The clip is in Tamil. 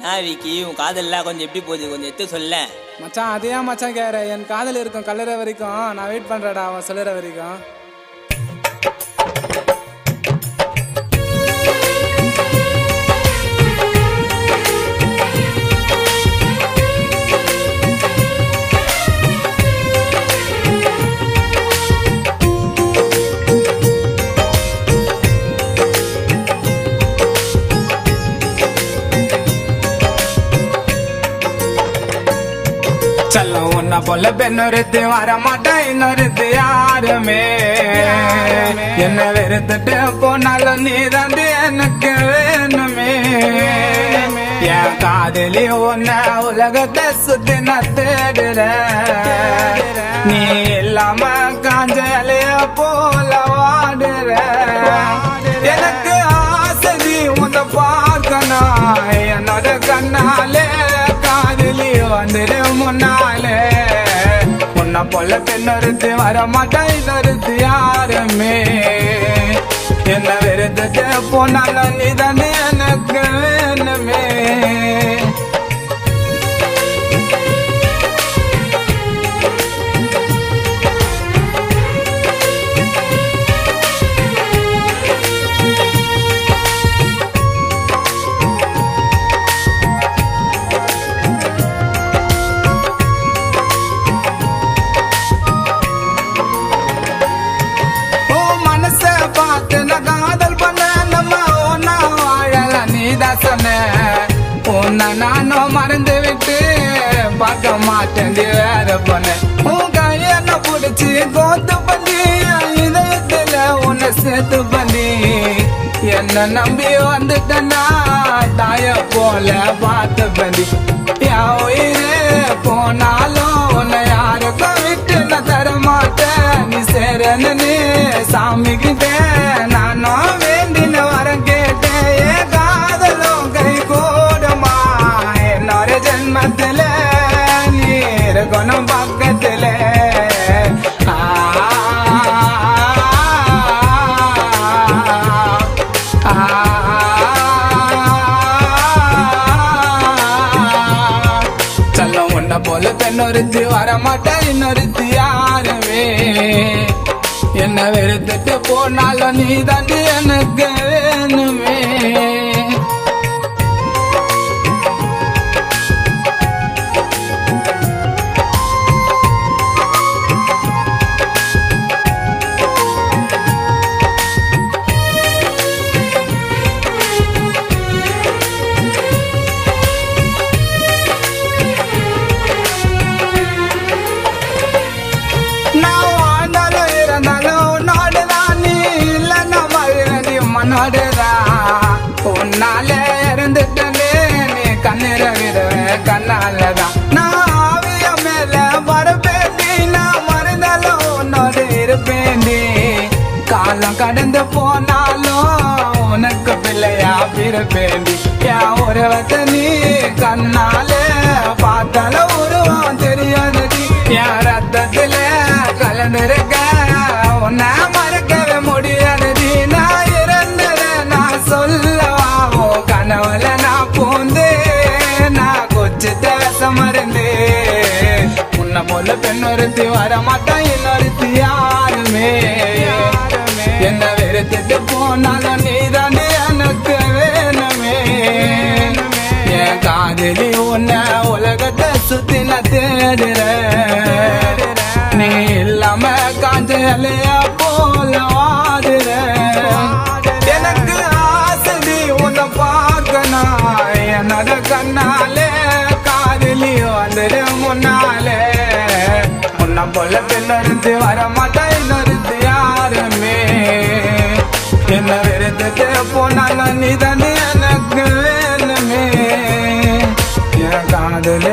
நான் விக்கி உன் காதல்லாம் கொஞ்சம் எப்படி போகுது கொஞ்சம் எடுத்து சொல்ல மச்சான். அதே மச்சான் கேற என் காதல் இருக்கும் கல்லற வரைக்கும் நான் வெயிட் பண்றேடா அவன் சொல்லுற வரைக்கும். செல்லம் உன்ன போல பெண்ணொருத்து வரமாட்டேன் இன்னொருத்து யாருமே. என்ன வெறுத்துட்டு போனாலும் நீ தாண்டி எனக்கு வேணுமே. என் காதலி உன்ன உலகத்தை சுத்தி நான் தேடுறேன். நீ இல்லாம காஞ்ச இலைய போல வாடுற. எனக்கு ஆசை உன்னை பார்க்கணும் என்னோட கண்ணாலே. காதலி வந்துடு முன்னாலே. உன்னை போல பெண்ணொருத்து வரமாட்டேன் இன்னொருத்து யாருமே. என்ன வெறுத்துட்டு போனாலும் நீ தானே எனக்கு வேணுமே. நானும் மறந்து விட்டு பார்க்க மாட்டேன் வேற பொண்ண. உன் கையென்ன பிடிச்சி கோத்து பண்ணி இதயத்துல உன்னை சேர்த்து பண்ணி என்ன நம்பி வந்துட்டனா தாய போல பார்த்து பண்ணி. என் உயிரே போனாலும் உன்னை யாருக்கும் விட்டு நான் தர மாட்டேன். நீ சேரன்னு சாமிக்கிட்டே நானும் வேண்டின வரம் கேட்டேன். என் காதலும் கை கூடுமா என்னோட ஜென்மத்துல நீ இருக்கணும் பக்கத்துல. செல்லம் உன்னை போல பெண்ணொருத்தி வரமாட்டேன் இன்னொருத்தி யாருமே. என்ன வெறுத்துட்டு போனாலும் நீ தாண்டி எனக்கு வேணுமே. உன்னால இருந்துட்டே நீ கண்ணீர விடுவேன் கண்ணாலதான். நான் ஆவிய மேல வரப்பேண்டி நான் மறந்தாலும் உன்னோடு இருப்பேண்டி. காலம் கடந்து போனாலும் உனக்கு பிள்ளையா பிறப்பேண்டி. என் உருவத்தை நீ கண்ணால பார்த்தாலும் உருவம் தெரியாது. என் ரத்தத்துல கலந்துருக்க உன்னை மறக்கவே முடியாது. நான் இறந்தத நான் சொல்லவாவோ கனவுல நான் பூந்து நான் கொச்சு தேச மருந்து. உன்னை போல பெண்ணொருத்தி வரமாட்டேன் இன்னொருத்தி யாருமே. என்ன வெறுத்துட்டு போனாலும் நீ தானே எனக்கு வேணுமே. என் காதலி உன்னை உலகத்தை சுத்தி நான் தேடுறேன். நீ இல்லாம காஞ்ச இலையா போல வாடுற. எனக்கு ஆசை உன்னை பார்க்கணும் என்னோட கண்ணாலே. காதலி வந்துடு முன்னாலே. உன்னை போல பெண்ணொருத்தி வரமாட்டேன் இன்னொருத்தி யாருமே. என்ன வெறுத்துட்டு போனாலும் நீ தானே எனக்கு வேணுமே. என் காதலி